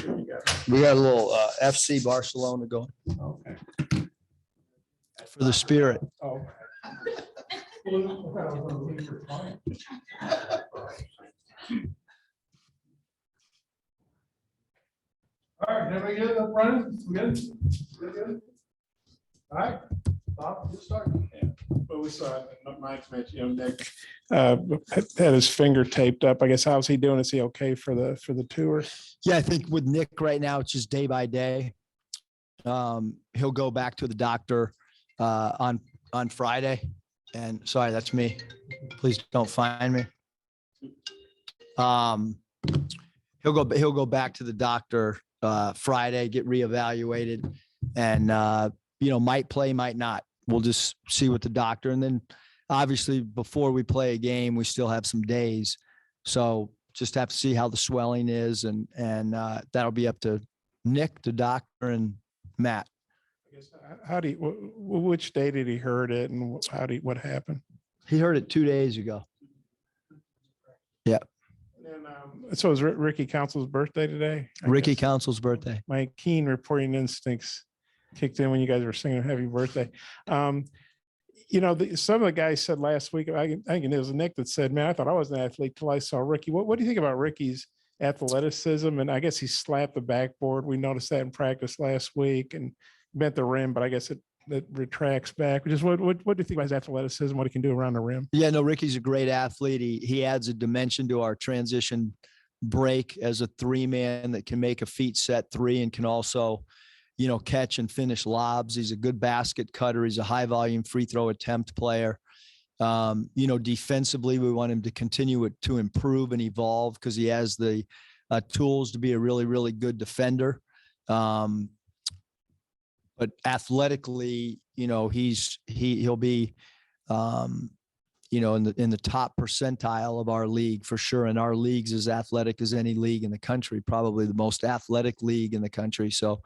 We got a little FC Barcelona going Okay. for the spirit. Oh. All right, everybody good up running? We good? Good? All right, Bob, you start. Yeah, but we saw Mike's mentioned, Nick had his finger taped up. I guess how's he doing? Is he okay for the tour? Yeah, I think with Nick right now, it's just day by day. He'll go back to the doctor on Friday. And sorry, that's me. Please don't find me. He'll go back to the doctor Friday, get reevaluated, and might play, might not. We'll just see what the doctor. And then obviously before we play a game, we still have some days. So just have to see how the swelling is, and that'll be up to Nick, the doctor, and Matt. I guess, which day did he hurt it, and what happened? He heard it 2 days ago. Yeah. And so is Ricky Council's birthday today? Ricky Council's birthday. My keen reporting instincts kicked in when you guys were singing happy birthday. Some of the guys said last week, I think it was Nick that said, man, I thought I was an athlete till I saw Ricky. What do you think about Ricky's athleticism? And I guess he slapped the backboard. We noticed that in practice last week and bent the rim, but I guess it retracts back. Just what do you think about his athleticism, what he can do around the rim? Yeah, no, Ricky's a great athlete. He adds a dimension to our transition break as a 3-man that can make a feet set three and can also, catch and finish lobs. He's a good basket cutter. He's a high volume free throw attempt player. Defensively, we want him to continue to improve and evolve because he has the tools to be a really, really good defender. But athletically, he'll be, in the top percentile of our league for sure. And our league's as athletic as any league in the country, probably the most athletic league in the country. So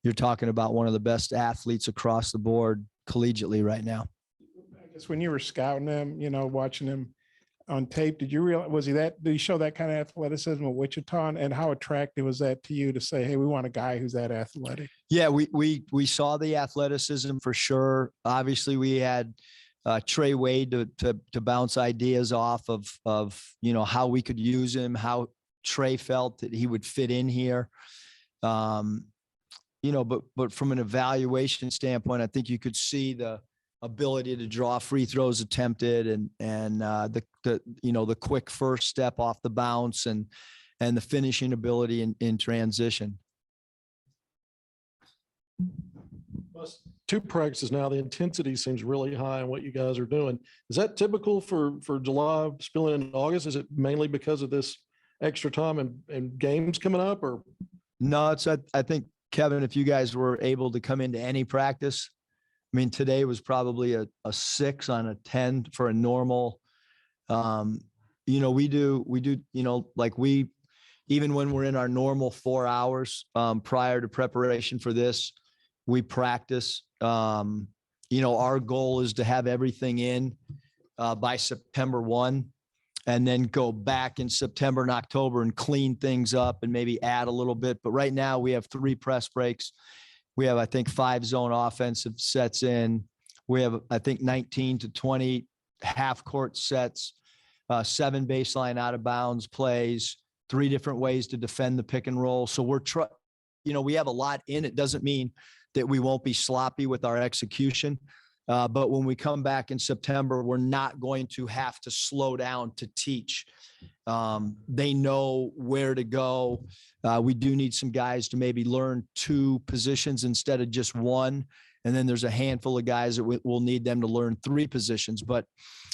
you're talking about one of the best athletes across the board collegiately right now. I guess when you were scouting him, watching him on tape, did you realize, did he show that kind of athleticism at Wichita? And how attractive was that to you to say, hey, we want a guy who's that athletic? Yeah, we saw the athleticism for sure. Obviously we had Trey Wade to bounce ideas off of how we could use him, how Trey felt that he would fit in here. But from an evaluation standpoint, I think you could see the ability to draw free throws attempted and the quick first step off the bounce and the finishing ability in transition. Two practices now, the intensity seems really high in what you guys are doing. Is that typical for July spilling into August? Is it mainly because of this extra time and games coming up, or? No, I think, Kevin, if you guys were able to come into any practice, I mean, today was probably a 6 on a 10 for a normal. We do, even when we're in our normal 4 hours prior to preparation for this, we practice. Our goal is to have everything in by September 1, and then go back in September and October and clean things up and maybe add a little bit. But right now we have 3 press breaks. We have, I think, 5 zone offensive sets in. We have, I think, 19 to 20 half court sets, 7 baseline out of bounds plays, 3 different ways to defend the pick and roll. So we have a lot in. It doesn't mean that we won't be sloppy with our execution. But when we come back in September, we're not going to have to slow down to teach. They know where to go. We do need some guys to maybe learn 2 positions instead of just 1. And then there's a handful of guys that we'll need them to learn 3 positions. But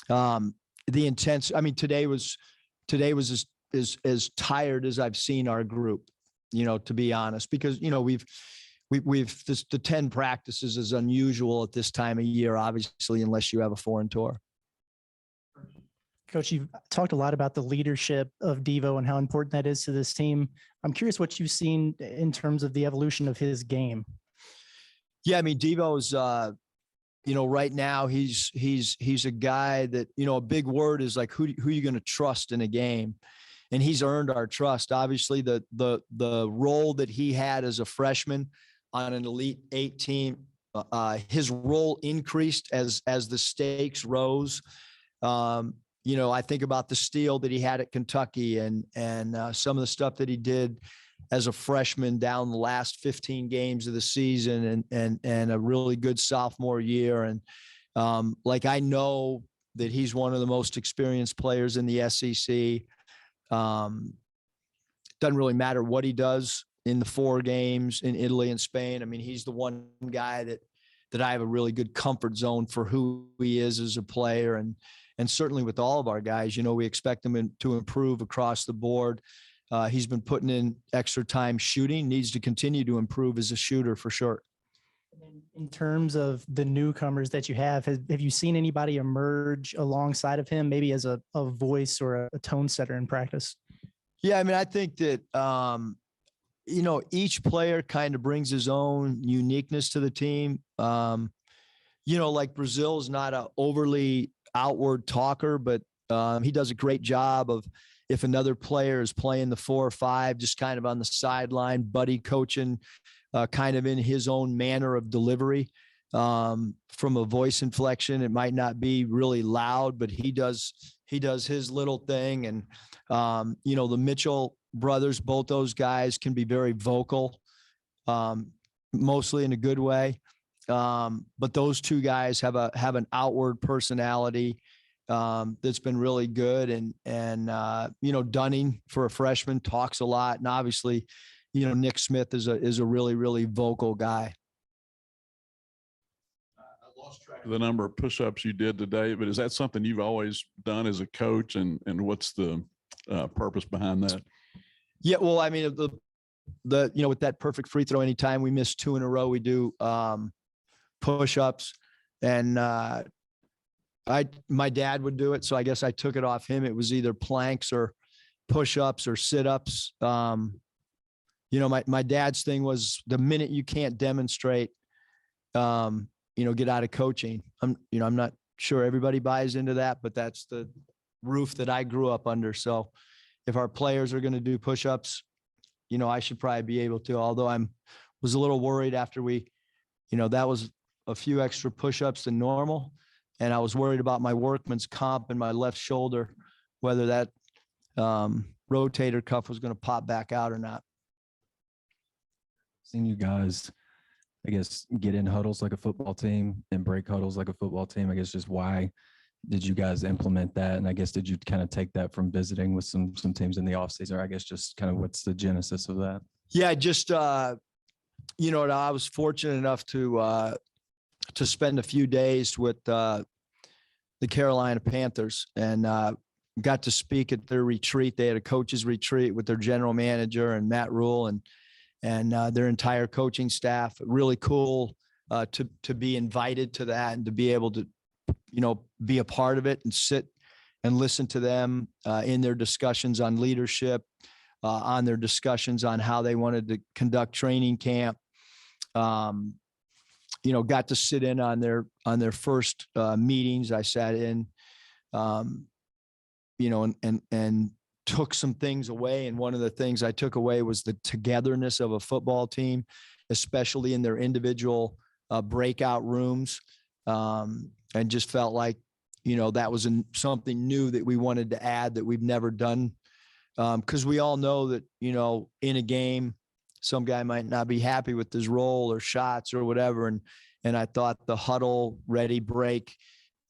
today was as tired as I've seen our group, to be honest, because, the 10 practices is unusual at this time of year, obviously, unless you have a foreign tour. Coach, you've talked a lot about the leadership of Devo and how important that is to this team. I'm curious what you've seen in terms of the evolution of his game. Yeah, I mean, Devo's, right now he's a guy that, a big word is like, who are you going to trust in a game? and he's earned our trust. Obviously, the role that he had as a freshman on an Elite Eight team, his role increased as the stakes rose. I think about the steal that he had at Kentucky and some of the stuff that he did as a freshman down the last 15 games of the season and a really good sophomore year. And I know that he's one of the most experienced players in the SEC. Doesn't really matter what he does in the 4 games in Italy and Spain. I mean, he's the one guy that I have a really good comfort zone for who he is as a player. And certainly with all of our guys, we expect them to improve across the board. He's been putting in extra time shooting, needs to continue to improve as a shooter for sure. In terms of the newcomers that you have you seen anybody emerge alongside of him, maybe as a voice or a tone setter in practice? Yeah, I mean, I think that, each player kind of brings his own uniqueness to the team. Like Brazil is not an overly outward talker, but he does a great job of, if another player is playing the 4 or 5, just kind of on the sideline, buddy coaching, kind of in his own manner of delivery. From a voice inflection, it might not be really loud, but he does his little thing. And, the Mitchell brothers, both those guys can be very vocal, mostly in a good way. But those 2 guys have an outward personality that's been really good. And Dunning, for a freshman, talks a lot. And obviously, Nick Smith is a really, really vocal guy. I lost track of the number of push-ups you did today, but is that something you've always done as a coach? And what's the purpose behind that? Yeah, well, I mean, with that perfect free throw, anytime we miss 2 in a row, we do push-ups. And my dad would do it, so I guess I took it off him. It was either planks or push-ups or sit-ups. My dad's thing was, the minute you can't demonstrate, get out of coaching. I'm not sure everybody buys into that, but that's the roof that I grew up under. So if our players are going to do push-ups, I should probably be able to, although was a little worried after that was a few extra push-ups than normal. And I was worried about my workman's comp and my left shoulder, whether that rotator cuff was going to pop back out or not. Seen you guys, I guess, get in huddles like a football team and break huddles like a football team. I guess just why did you guys implement that? And I guess, did you kind of take that from visiting with some teams in the offseason? Or I guess just kind of what's the genesis of that? Yeah, just, I was fortunate enough to spend a few days with the Carolina Panthers and got to speak at their retreat. They had a coaches retreat with their general manager and Matt Rule and their entire coaching staff. Really cool to be invited to that and to be able to, be a part of it and sit and listen to them in their discussions on leadership, on their discussions on how they wanted to conduct training camp. Got to sit in on their first meetings. I sat in, and took some things away. And one of the things I took away was the togetherness of a football team, especially in their individual breakout rooms. And just felt like, that was something new that we wanted to add that we've never done. Because we all know that, in a game, some guy might not be happy with his role or shots or whatever. And I thought the huddle ready break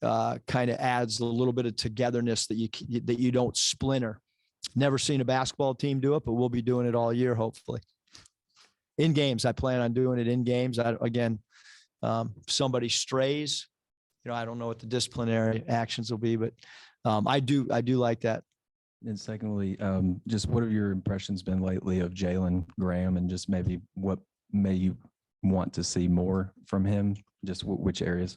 kind of adds a little bit of togetherness that you don't splinter. Never seen a basketball team do it, but we'll be doing it all year, hopefully. In games, I plan on doing it in games. Somebody strays, I don't know what the disciplinary actions will be, but I do like that. And secondly, just what have your impressions been lately of Jalen Graham, and just maybe what may you want to see more from him? Just which areas?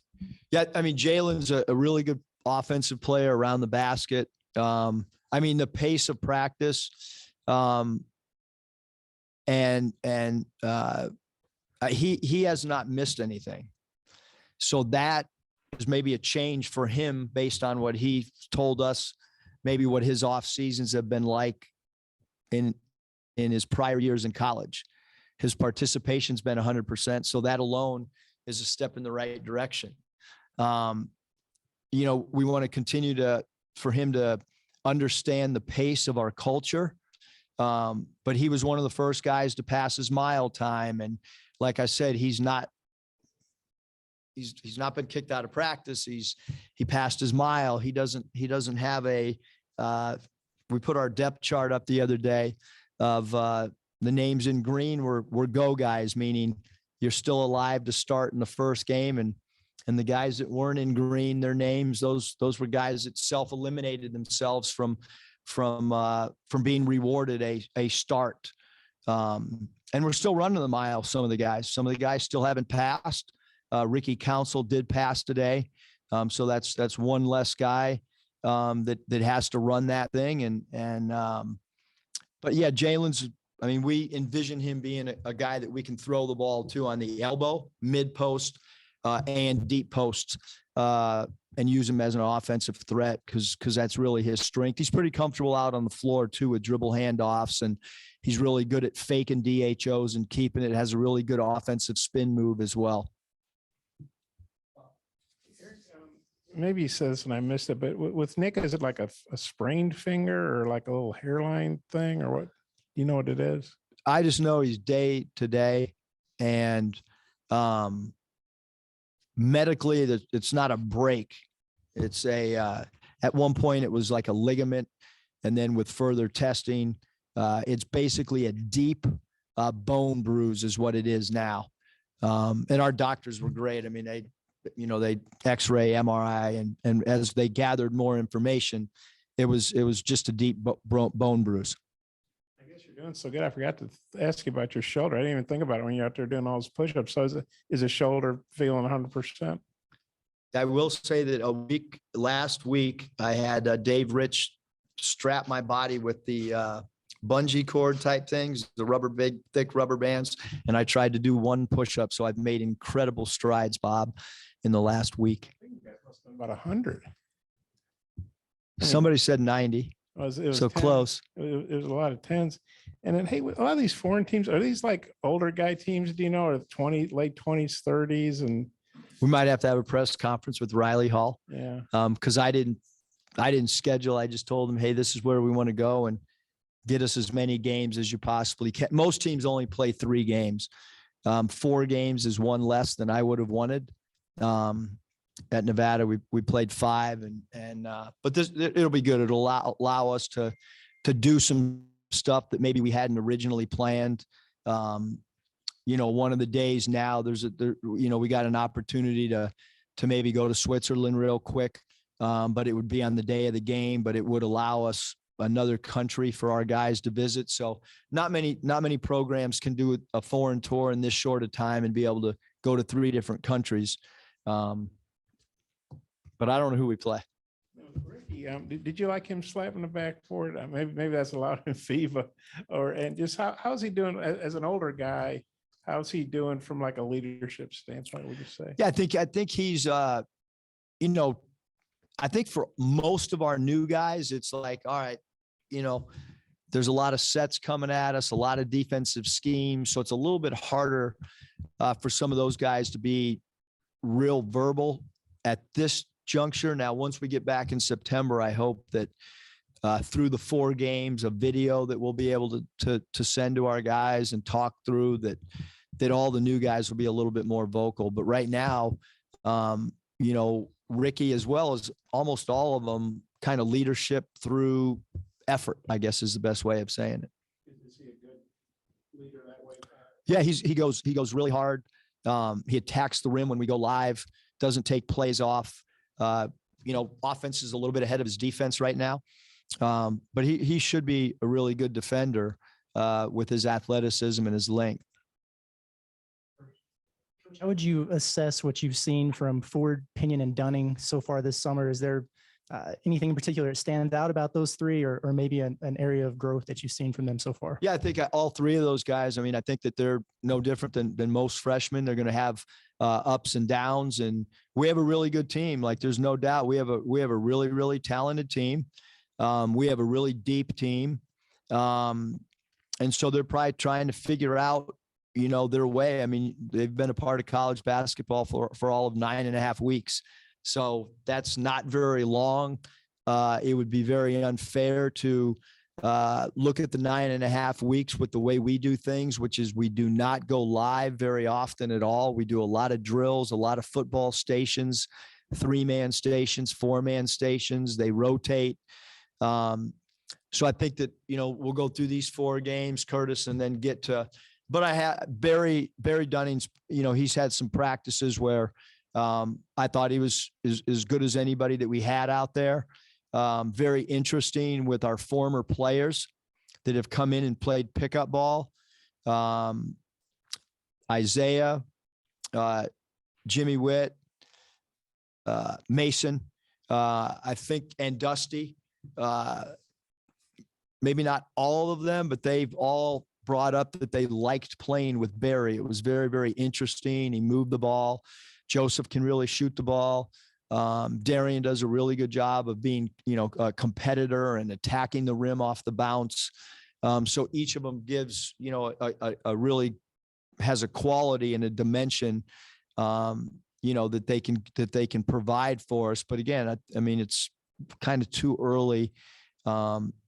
Yeah, I mean, Jalen's a really good offensive player around the basket. The pace of practice, he has not missed anything. So that is maybe a change for him based on what he told us, maybe what his off seasons have been like in his prior years in college. His participation's been 100%. So that alone is a step in the right direction. You know, we want to continue for him to understand the pace of our culture. But he was one of the first guys to pass his mile time. And like I said, he's not been kicked out of practice. He passed his mile. He doesn't have we put our depth chart up the other day of the names in green were go guys, meaning you're still alive to start in the first game. And the guys that weren't in green, their names, those were guys that self-eliminated themselves from being rewarded a start. And we're still running the mile. Some of the guys still haven't passed. Ricky Council did pass today. So that's one less guy that has to run that thing. But yeah, Jalen's, I mean, we envision him being a guy that we can throw the ball to on the elbow, mid post, and deep post, and use him as an offensive threat because that's really his strength. He's pretty comfortable out on the floor too with dribble handoffs, and he's really good at faking DHOs and keeping it. Has a really good offensive spin move as well. Maybe he says, and I missed it, but with Nick, is it like a sprained finger or like a little hairline thing or what? You know what it is? I just know he's day to day, and medically it's not a break. It's at one point it was like a ligament, and then with further testing, it's basically a deep bone bruise is what it is now. And our doctors were great. I mean, they X-ray, MRI, and as they gathered more information, it was just a deep bone bruise. I guess you're doing so good. I forgot to ask you about your shoulder. I didn't even think about it when you're out there doing all those push-ups. So is the shoulder feeling 100%? I will say that last week, I had Dave Rich strap my body with the bungee cord type things, the big, thick rubber bands. And I tried to do one push-up. So I've made incredible strides, Bob, in the last week. I think you guys must have done about 100. Somebody said 90. It was So 10. close. It was a lot of tens. And then, hey, a lot of these foreign teams, are these like older guy teams, do you know, or late 20s, 30s? And We might have to have a press conference with Riley Hall. yeah. Because I didn't schedule. I just told him, hey, this is where we want to go and get us as many games as you possibly can. Most teams only play 3 games. 4 games is one less than I would have wanted. At Nevada, we played 5, but it'll be good. It'll allow us to do some stuff that maybe we hadn't originally planned. One of the days now, we got an opportunity to maybe go to Switzerland real quick, but it would be on the day of the game. But it would allow us another country for our guys to visit. So not many programs can do a foreign tour in this short a time and be able to go to 3 different countries. But I don't know who we play. Ricky, did you like him slapping the backboard? Maybe that's allowed in FIBA, and just how's he doing as an older guy? How's he doing from like a leadership standpoint, would you say? Yeah, I think he's, I think for most of our new guys, it's like, all right, there's a lot of sets coming at us, a lot of defensive schemes. So it's a little bit harder for some of those guys to be real verbal at this juncture. Now, once we get back in September, I hope that through the 4 games of video that we'll be able to send to our guys and talk through that all the new guys will be a little bit more vocal. But right now, Ricky, as well as almost all of them, kind of leadership through effort, I guess is the best way of saying it. Is he a good leader that way? Yeah, he goes really hard. He attacks the rim when we go live, doesn't take plays off. Offense is a little bit ahead of his defense right now. But he should be a really good defender with his athleticism and his length. How would you assess what you've seen from Ford, Pinion, and Dunning so far this summer? Is there anything in particular that stands out about those 3 or maybe an area of growth that you've seen from them so far? Yeah, I think all 3 of those guys, I think that they're no different than most freshmen. They're going to have ups and downs, and we have a really good team. Like, there's no doubt we have a really, really talented team. We have a really deep team. And so they're probably trying to figure out, their way. I mean, they've been a part of college basketball for all of 9.5 weeks. So that's not very long. It would be very unfair to look at the 9.5 weeks with the way we do things, which is we do not go live very often at all. We do a lot of drills, a lot of football stations, 3-man stations, 4-man stations. They rotate. So I think that, we'll go through these 4 games, Curtis, and then get to, but I have Barry Dunning's, he's had some practices where I thought he was as good as anybody that we had out there. Very interesting with our former players that have come in and played pickup ball. Isaiah, Jimmy Witt, Mason, I think, and Dusty. Maybe not all of them, but they've all brought up that they liked playing with Barry. It was very, very interesting. He moved the ball. Joseph can really shoot the ball. Darian does a really good job of being, a competitor and attacking the rim off the bounce. So each of them gives, a really has a quality and a dimension, that they can provide for us. But again, I mean, it's kind of too early.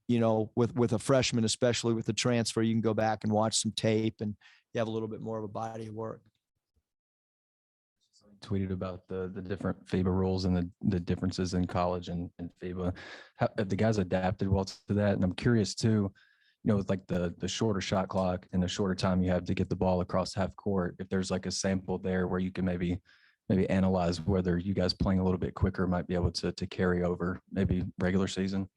With a freshman, especially with the transfer, you can go back and watch some tape and you have a little bit more of a body of work. Tweeted about the different FIBA rules and the differences in college and FIBA. How have the guys adapted well to that? And I'm curious too, with like the shorter shot clock and the shorter time you have to get the ball across half court, if there's like a sample there where you can maybe analyze whether you guys playing a little bit quicker might be able to carry over maybe regular season.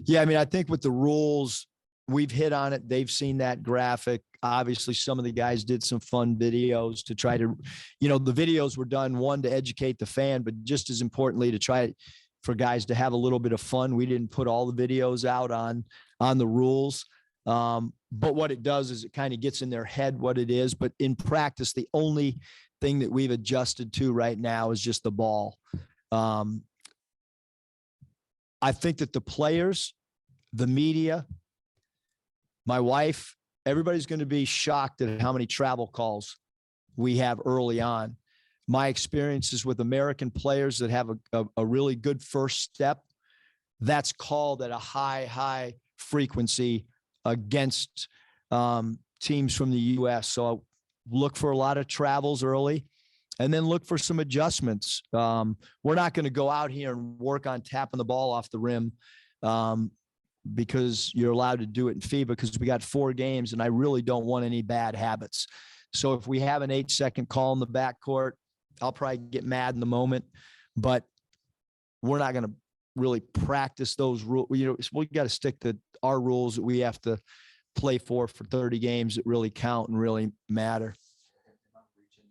Yeah. I mean, I think with the rules, we've hit on it. They've seen that graphic. Obviously, some of the guys did some fun videos to try to, the videos were done, one, to educate the fan, but just as importantly, to try for guys to have a little bit of fun. We didn't put all the videos out on the rules. But what it does is it kind of gets in their head what it is. But in practice, the only thing that we've adjusted to right now is just the ball. I think that the players, the media, my wife, everybody's going to be shocked at how many travel calls we have early on. My experiences with American players that have a really good first step, that's called at a high frequency against teams from the U.S. So look for a lot of travels early and then look for some adjustments. We're not going to go out here and work on tapping the ball off the rim because you're allowed to do it in FIBA because we got 4 games and I really don't want any bad habits. So if we have an 8-second call in the backcourt, I'll probably get mad in the moment, but we're not going to really practice those rules. We got to stick to our rules that we have to play for 30 games that really count and really matter.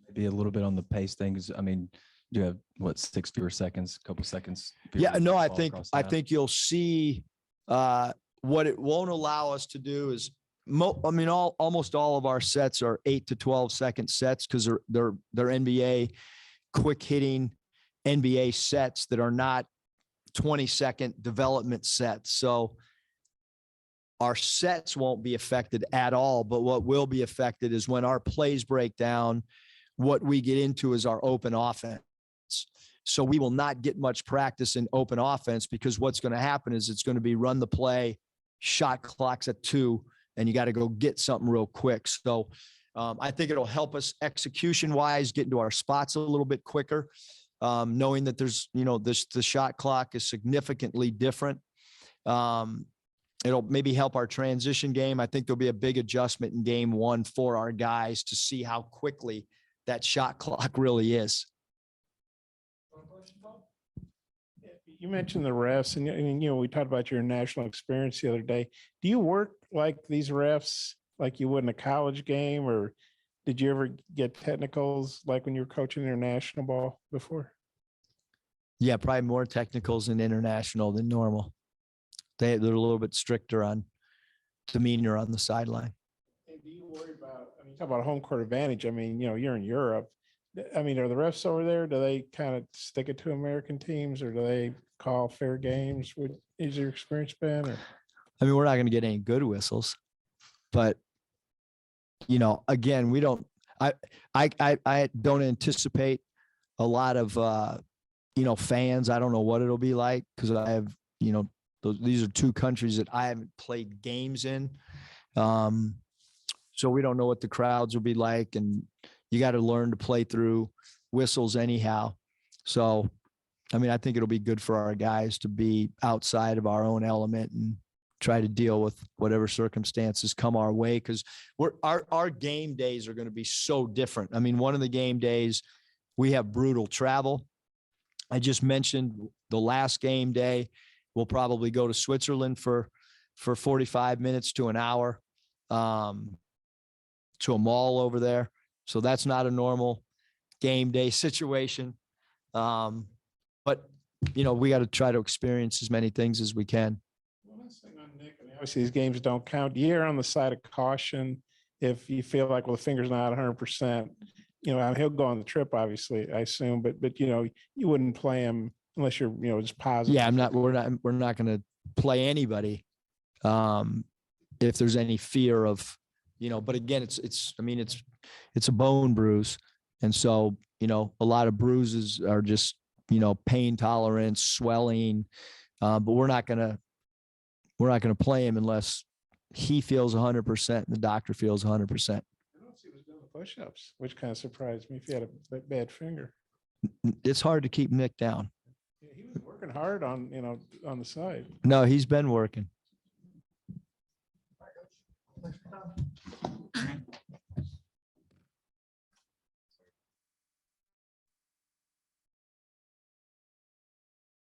Maybe a little bit on the pace things. I mean, do you have 6 fewer seconds, a couple seconds? Yeah, no, I think you'll see what it won't allow us to do is almost all of our sets are 8 to 12 second sets because they're NBA quick hitting NBA sets that are not 20-second development sets. So our sets won't be affected at all, but what will be affected is when our plays break down, what we get into is our open offense. So we will not get much practice in open offense because what's going to happen is it's going to be run the play, shot clocks at 2, and you got to go get something real quick. So I think it'll help us execution wise, get into our spots a little bit quicker, knowing that there's, the shot clock is significantly different. It'll maybe help our transition game. I think there'll be a big adjustment in game 1 for our guys to see how quickly that shot clock really is. You mentioned the refs and we talked about your national experience the other day. Do you work like these refs, like you would in a college game, or did you ever get technicals like when you were coaching international ball before? Yeah, probably more technicals in international than normal. They're a little bit stricter on demeanor on the sideline. And do you worry about, talk about home court advantage. You're in Europe. Are the refs over there, do they kind of stick it to American teams or do they call fair games? What is your experience been? Or? I mean, we're not going to get any good whistles, but again, I don't anticipate a lot of, fans. I don't know what it'll be like because I have, these are two countries that I haven't played games in. So we don't know what the crowds will be like, and you got to learn to play through whistles anyhow. So, I mean, I think it'll be good for our guys to be outside of our own element and try to deal with whatever circumstances come our way. Cause our game days are going to be so different. I mean, one of the game days we have brutal travel. I just mentioned the last game day, we'll probably go to Switzerland for 45 minutes to an hour, to a mall over there. So that's not a normal game day situation. But we got to try to experience as many things as we can. One last thing on Nick, I mean, obviously these games don't count. You err on the side of caution if you feel like, well, the finger's not 100%. He'll go on the trip, obviously, I assume, but you wouldn't play him unless you're, just positive. Yeah, we're not going to play anybody if there's any fear of, but again, it's a bone bruise. And so, a lot of bruises are just, pain tolerance, swelling. But we're not going to play him unless he feels 100% and the doctor feels 100%. I don't see he was doing the push-ups, which kind of surprised me if he had a bad finger. It's hard to keep Nick down. Yeah, he was working hard on the side. No, he's been working. Thanks for your time.